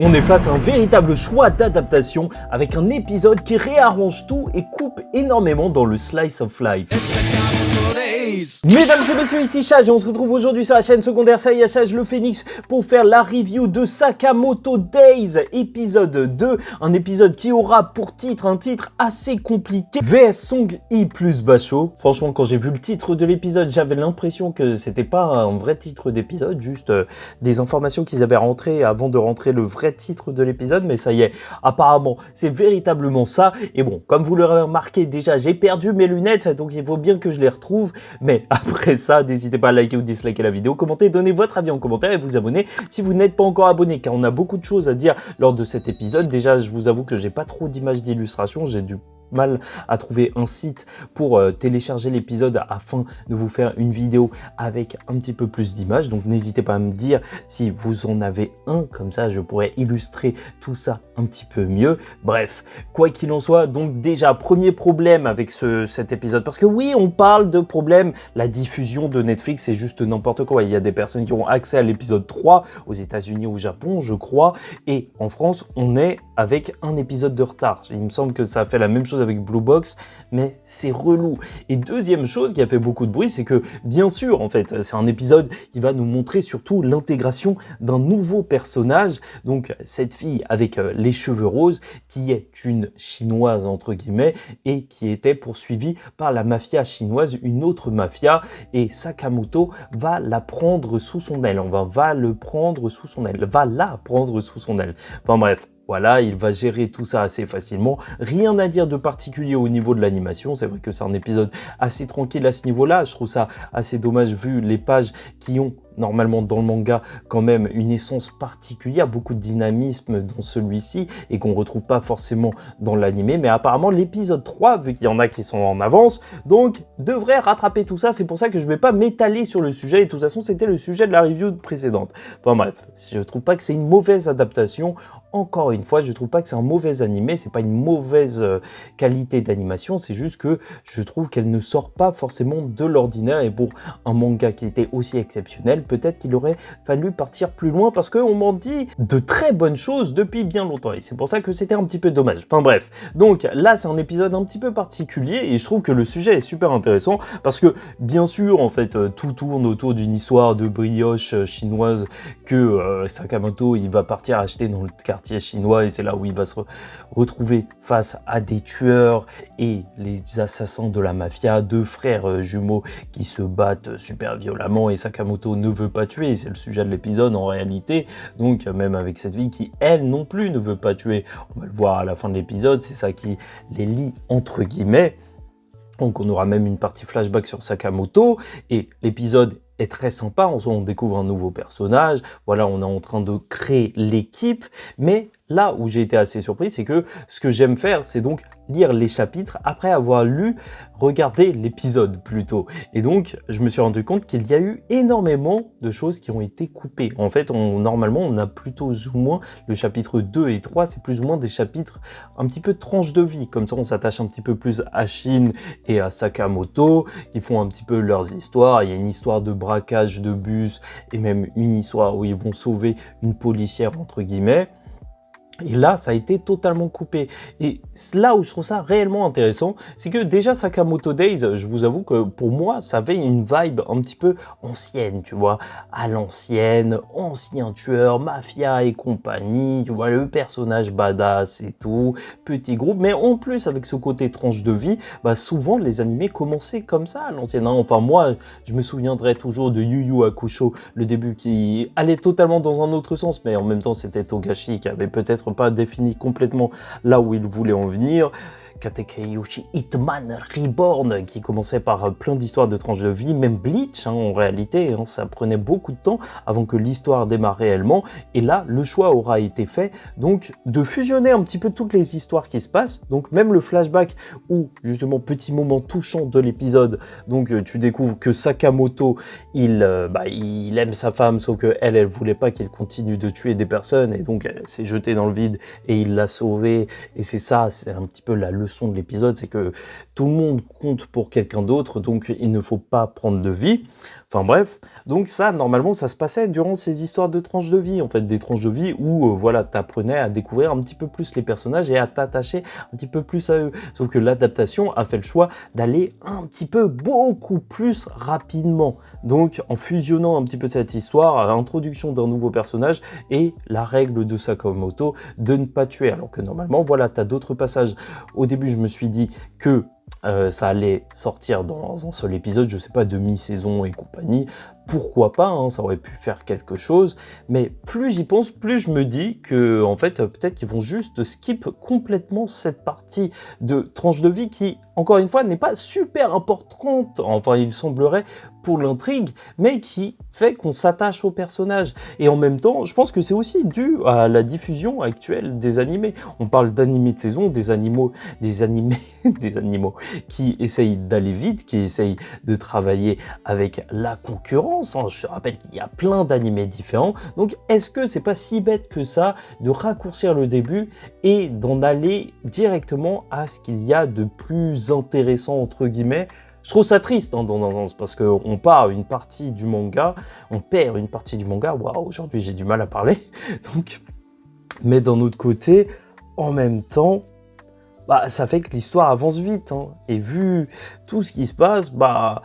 On est face à un véritable choix d'adaptation avec un épisode qui réarrange tout et coupe énormément dans le slice of life. Mesdames et messieurs, ici Chage et on se retrouve aujourd'hui sur la chaîne secondaire Saya Chage le Phénix pour faire la review de Sakamoto Days épisode 2, un épisode qui aura pour titre un titre assez compliqué, VS Song I plus Basho. Franchement, quand j'ai vu le titre de l'épisode, j'avais l'impression que c'était pas un vrai titre d'épisode, juste des informations qu'ils avaient rentrées avant de rentrer le vrai titre de l'épisode, mais ça y est, apparemment c'est véritablement ça. Et bon, comme vous l'aurez remarqué déjà, j'ai perdu mes lunettes, donc il faut bien que je les retrouve. Mais après ça, n'hésitez pas à liker ou disliker la vidéo, commenter, donner votre avis en commentaire et vous abonner si vous n'êtes pas encore abonné, car on a beaucoup de choses à dire lors de cet épisode. Déjà, je vous avoue que j'ai pas trop d'images d'illustration, j'ai du mal à trouver un site pour télécharger l'épisode afin de vous faire une vidéo avec un petit peu plus d'images, donc n'hésitez pas à me dire si vous en avez un, comme ça je pourrais illustrer tout ça un petit peu mieux. Bref, quoi qu'il en soit, donc déjà premier problème avec cet épisode, parce que oui, on parle de problème, la diffusion de Netflix c'est juste n'importe quoi. Il y a des personnes qui ont accès à l'épisode 3 aux États-Unis, au Japon je crois, et en France on est avec un épisode de retard. Il me semble que ça a fait la même chose avec Blue Box, mais c'est relou. Et deuxième chose qui a fait beaucoup de bruit, c'est que bien sûr, en fait, c'est un épisode qui va nous montrer surtout l'intégration d'un nouveau personnage, donc cette fille avec les cheveux roses, qui est une chinoise entre guillemets, et qui était poursuivie par la mafia chinoise, une autre mafia, et Sakamoto va la prendre sous son aile, va le prendre sous son aile, va la prendre sous son aile. Enfin bref. Voilà, il va gérer tout ça assez facilement. Rien à dire de particulier au niveau de l'animation. C'est vrai que c'est un épisode assez tranquille à ce niveau-là. Je trouve ça assez dommage vu les pages qui ont normalement dans le manga quand même une essence particulière, beaucoup de dynamisme dans celui-ci et qu'on retrouve pas forcément dans l'animé. Mais apparemment l'épisode 3, vu qu'il y en a qui sont en avance, donc devrait rattraper tout ça. C'est pour ça que je vais pas m'étaler sur le sujet. Et de toute façon, c'était le sujet de la review précédente. Enfin bref, je trouve pas que c'est une mauvaise adaptation. Encore une fois, je trouve pas que c'est un mauvais animé, c'est pas une mauvaise qualité d'animation, c'est juste que je trouve qu'elle ne sort pas forcément de l'ordinaire, et pour un manga qui était aussi exceptionnel, peut-être qu'il aurait fallu partir plus loin parce qu'on m'en dit de très bonnes choses depuis bien longtemps et c'est pour ça que c'était un petit peu dommage. Enfin bref, donc là c'est un épisode un petit peu particulier et je trouve que le sujet est super intéressant parce que bien sûr en fait tout tourne autour d'une histoire de brioche chinoise que Sakamoto il va partir acheter dans le quartier chinois et c'est là où il va se retrouver face à des tueurs et les assassins de la mafia, deux frères jumeaux qui se battent super violemment et Sakamoto ne veut pas tuer, c'est le sujet de l'épisode en réalité, donc même avec cette fille qui elle non plus ne veut pas tuer, on va le voir à la fin de l'épisode, c'est ça qui les lie entre guillemets. Donc on aura même une partie flashback sur Sakamoto et l'épisode est très sympa, on découvre un nouveau personnage, voilà, on est en train de créer l'équipe, mais là où j'ai été assez surpris, c'est que ce que j'aime faire, c'est donc lire les chapitres après avoir regardé l'épisode plutôt. Et donc, je me suis rendu compte qu'il y a eu énormément de choses qui ont été coupées. En fait, normalement, on a plutôt ou moins le chapitre 2 et 3, c'est plus ou moins des chapitres un petit peu de tranche de vie. Comme ça, on s'attache un petit peu plus à Shin et à Sakamoto, qui font un petit peu leurs histoires. Il y a une histoire de braquage de bus et même une histoire où ils vont sauver une policière entre guillemets. Et là, ça a été totalement coupé. Et là où je trouve ça réellement intéressant, c'est que déjà Sakamoto Days, je vous avoue que pour moi, ça avait une vibe un petit peu ancienne, tu vois, à l'ancienne, ancien tueur, mafia et compagnie, tu vois, le personnage badass et tout, petit groupe. Mais en plus, avec ce côté tranche de vie, bah souvent les animés commençaient comme ça à l'ancienne. Hein. Enfin, moi, je me souviendrai toujours de Yu Yu Hakusho, le début qui allait totalement dans un autre sens, mais en même temps, c'était Togashi qui avait peut-être pas défini complètement là où il voulait en venir. Katekeiyoshi Hitman Reborn qui commençait par plein d'histoires de tranches de vie, même Bleach en réalité, ça prenait beaucoup de temps avant que l'histoire démarre réellement et là le choix aura été fait donc de fusionner un petit peu toutes les histoires qui se passent, donc même le flashback où justement petit moment touchant de l'épisode, donc tu découvres que Sakamoto il aime sa femme sauf que elle voulait pas qu'il continue de tuer des personnes et donc elle s'est jetée dans le vide et il l'a sauvée et c'est un petit peu la leçon de l'épisode, c'est que tout le monde compte pour quelqu'un d'autre, donc il ne faut pas prendre de vie. Enfin bref, donc ça, normalement, ça se passait durant ces histoires de tranches de vie, en fait, des tranches de vie où, voilà, t'apprenais à découvrir un petit peu plus les personnages et à t'attacher un petit peu plus à eux. Sauf que l'adaptation a fait le choix d'aller un petit peu beaucoup plus rapidement. Donc, en fusionnant un petit peu cette histoire, à l'introduction d'un nouveau personnage et la règle de Sakamoto de ne pas tuer. Alors que normalement, voilà, t'as d'autres passages. Au début, je me suis dit que ça allait sortir dans un seul épisode, je sais pas, demi-saison et compagnie, pourquoi pas, hein, ça aurait pu faire quelque chose, mais plus j'y pense, plus je me dis que, en fait, peut-être qu'ils vont juste skip complètement cette partie de tranche de vie qui, encore une fois, n'est pas super importante, enfin, il semblerait, pour l'intrigue, mais qui fait qu'on s'attache au personnage. Et en même temps, je pense que c'est aussi dû à la diffusion actuelle des animés. On parle d'animés de saison, des animaux, des animés, des animaux qui essayent d'aller vite, qui essayent de travailler avec la concurrence. Hein. Je te rappelle qu'il y a plein d'animés différents. Donc, est-ce que c'est pas si bête que ça de raccourcir le début et d'en aller directement à ce qu'il y a de plus intéressant, entre guillemets? Je trouve ça triste, hein, dans un sens, parce qu'on perd une partie du manga. Waouh, aujourd'hui j'ai du mal à parler. Donc, mais d'un autre côté, en même temps, bah, ça fait que l'histoire avance vite, hein. Et vu tout ce qui se passe, bah,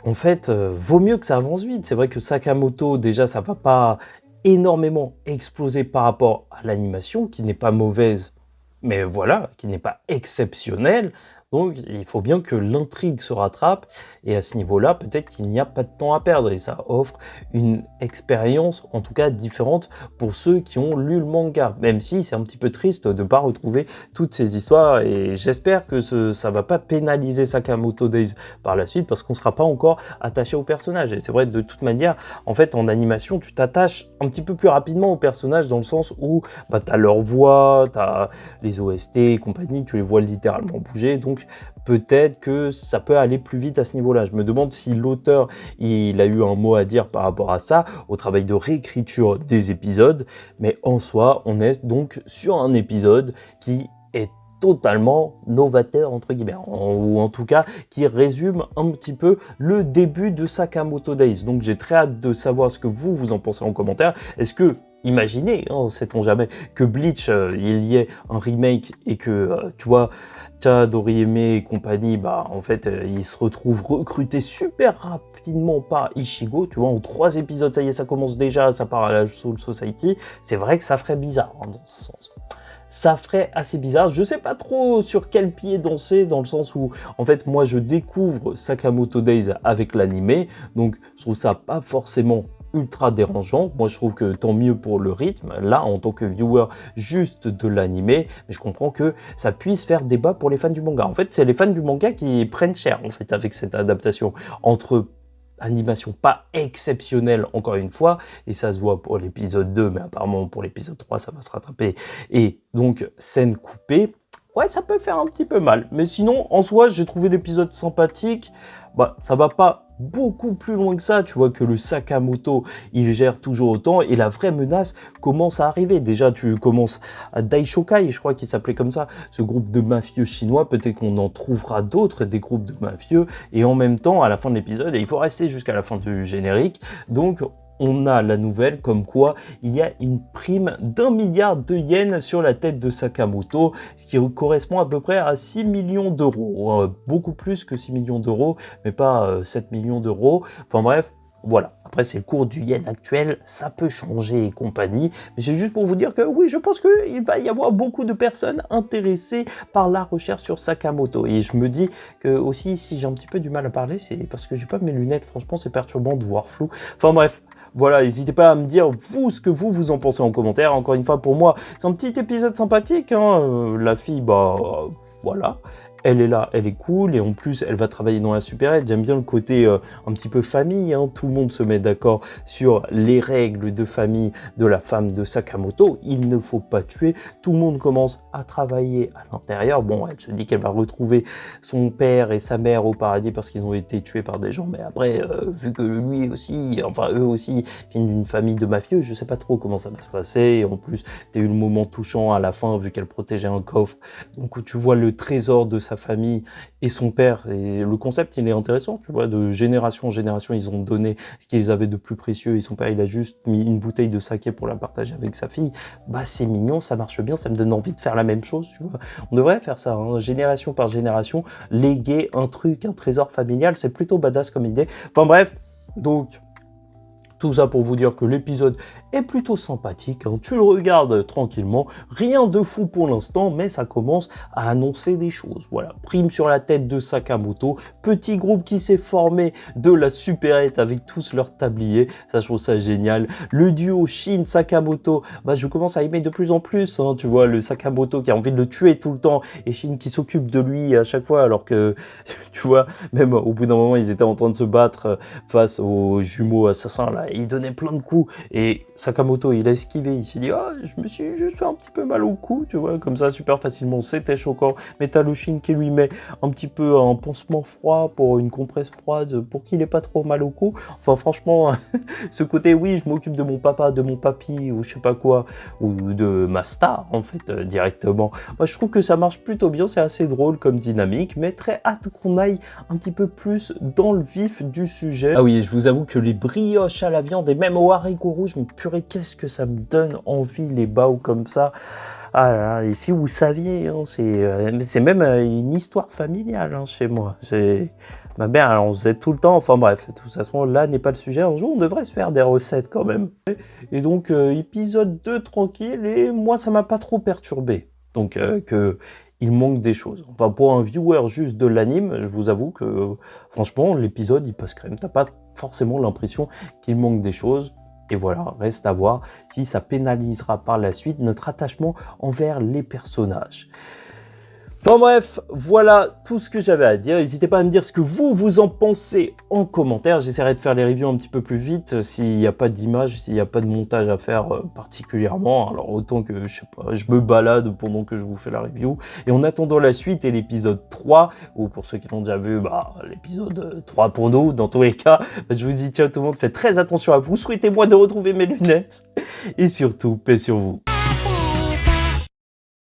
en fait, vaut mieux que ça avance vite. C'est vrai que Sakamoto, déjà, ça va pas énormément exploser par rapport à l'animation, qui n'est pas mauvaise, mais voilà, qui n'est pas exceptionnelle. Donc, il faut bien que l'intrigue se rattrape, et à ce niveau-là, peut-être qu'il n'y a pas de temps à perdre, et ça offre une expérience, en tout cas différente, pour ceux qui ont lu le manga, même si c'est un petit peu triste de ne pas retrouver toutes ces histoires, et j'espère que ça va pas pénaliser Sakamoto Days par la suite, parce qu'on ne sera pas encore attaché au personnage, et c'est vrai, de toute manière, en fait, en animation, tu t'attaches un petit peu plus rapidement aux personnages, dans le sens où bah, tu as leur voix, tu as les OST et compagnie, tu les vois littéralement bouger, donc peut-être que ça peut aller plus vite à ce niveau-là. Je me demande si l'auteur il a eu un mot à dire par rapport à ça, au travail de réécriture des épisodes, mais en soi, on est donc sur un épisode qui est totalement novateur, entre guillemets, ou en tout cas qui résume un petit peu le début de Sakamoto Days. Donc j'ai très hâte de savoir ce que vous en pensez en commentaire. Est-ce que imaginez, hein, sait-on jamais, que Bleach, il y ait un remake et que, tu vois, Doriyeme et compagnie, bah, en fait, ils se retrouvent recrutés super rapidement par Ichigo, tu vois, en 3 épisodes, ça y est, ça commence déjà, ça part à la Soul Society. C'est vrai que ça ferait bizarre, hein, dans ce sens. Ça ferait assez bizarre. Je sais pas trop sur quel pied danser, dans le sens où, en fait, moi, je découvre Sakamoto Days avec l'animé, donc je trouve ça pas forcément ultra dérangeant. Moi, je trouve que tant mieux pour le rythme. Là, en tant que viewer juste de l'animé, mais je comprends que ça puisse faire débat pour les fans du manga. En fait, c'est les fans du manga qui prennent cher, en fait, avec cette adaptation. Entre animation pas exceptionnelle, encore une fois, et ça se voit pour l'épisode 2, mais apparemment pour l'épisode 3, ça va se rattraper. Et donc, scène coupée, ouais, ça peut faire un petit peu mal. Mais sinon, en soi, j'ai trouvé l'épisode sympathique. Bah, ça va pas beaucoup plus loin que ça, tu vois, que le Sakamoto, il gère toujours autant, et la vraie menace commence à arriver. Déjà, tu commences à Daishokai, je crois qu'il s'appelait comme ça, ce groupe de mafieux chinois, peut-être qu'on en trouvera d'autres, des groupes de mafieux, et en même temps, à la fin de l'épisode, et il faut rester jusqu'à la fin du générique, donc on a la nouvelle comme quoi il y a une prime d'1 milliard de yens sur la tête de Sakamoto, ce qui correspond à peu près à 6 millions d'euros. Beaucoup plus que 6 millions d'euros, mais pas 7 millions d'euros. Enfin bref, voilà. Après, c'est le cours du yen actuel, ça peut changer et compagnie. Mais c'est juste pour vous dire que oui, je pense qu'il va y avoir beaucoup de personnes intéressées par la recherche sur Sakamoto. Et je me dis que aussi, si j'ai un petit peu du mal à parler, c'est parce que j'ai pas mes lunettes. Franchement, c'est perturbant de voir flou. Enfin bref. Voilà, n'hésitez pas à me dire, vous, ce que vous en pensez en commentaire. Encore une fois, pour moi, c'est un petit épisode sympathique, hein. La fille, bah, voilà. Elle est là, elle est cool, et en plus, elle va travailler dans la supérette. J'aime bien le côté un petit peu famille, hein. Tout le monde se met d'accord sur les règles de famille de la femme de Sakamoto. Il ne faut pas tuer. Tout le monde commence à travailler à l'intérieur. Bon, elle se dit qu'elle va retrouver son père et sa mère au paradis parce qu'ils ont été tués par des gens. Mais après, vu que lui aussi, enfin eux aussi, viennent d'une famille de mafieux, je sais pas trop comment ça va se passer. Et en plus, t'as eu le moment touchant à la fin, vu qu'elle protégeait un coffre. Donc tu vois le trésor de sa sa famille et son père. Et le concept, il est intéressant, tu vois, de génération en génération, ils ont donné ce qu'ils avaient de plus précieux et son père, il a juste mis une bouteille de saké pour la partager avec sa fille. Bah, c'est mignon, ça marche bien, ça me donne envie de faire la même chose, tu vois. On devrait faire ça, hein, génération par génération, léguer un truc, un trésor familial, c'est plutôt badass comme idée. Enfin bref, donc... Tout ça pour vous dire que l'épisode est plutôt sympathique, hein. Tu le regardes tranquillement, rien de fou pour l'instant, mais ça commence à annoncer des choses. Voilà, prime sur la tête de Sakamoto, petit groupe qui s'est formé de la supérette avec tous leurs tabliers, ça je trouve ça génial. Le duo Shin-Sakamoto, bah, je commence à aimer de plus en plus, hein. Tu vois, le Sakamoto qui a envie de le tuer tout le temps, et Shin qui s'occupe de lui à chaque fois, alors que, tu vois, même au bout d'un moment, ils étaient en train de se battre face aux jumeaux assassins, là, il donnait plein de coups et Sakamoto il a esquivé, il s'est dit ah je me suis juste fait un petit peu mal au cou, tu vois, comme ça super facilement, c'était choquant, mais t'as le Shin qui lui met un petit peu un pansement froid pour une compresse froide pour qu'il ait pas trop mal au cou. Enfin franchement ce côté oui je m'occupe de mon papa, de mon papy ou je sais pas quoi, ou de ma star en fait directement. Moi je trouve que ça marche plutôt bien, c'est assez drôle comme dynamique, mais très hâte qu'on aille un petit peu plus dans le vif du sujet. Ah oui, je vous avoue que les brioches à la viande et même au haricot rouge, mais purée, qu'est-ce que ça me donne envie les bao comme ça. Ah là là, et si vous saviez, hein, c'est même une histoire familiale hein, chez moi. C'est ma mère, elle en faisait tout le temps. Enfin bref, de toute façon, là n'est pas le sujet. Un jour, on devrait se faire des recettes quand même. Et donc, épisode 2 tranquille, et moi, ça m'a pas trop perturbé. Donc, que il manque des choses. Enfin, pour un viewer juste de l'anime, je vous avoue que, franchement, l'épisode, il passe crème. T'as pas forcément l'impression qu'il manque des choses. Et voilà, reste à voir si ça pénalisera par la suite notre attachement envers les personnages. Enfin bref, voilà tout ce que j'avais à dire. N'hésitez pas à me dire ce que vous en pensez en commentaire. J'essaierai de faire les reviews un petit peu plus vite s'il n'y a pas d'image, s'il n'y a pas de montage à faire particulièrement. Alors autant que, je sais pas, je me balade pendant que je vous fais la review. Et en attendant la suite et l'épisode 3, ou pour ceux qui l'ont déjà vu, bah, l'épisode 3 pour nous, dans tous les cas, je vous dis ciao tout le monde, faites très attention à vous. Souhaitez-moi de retrouver mes lunettes. Et surtout, paix sur vous.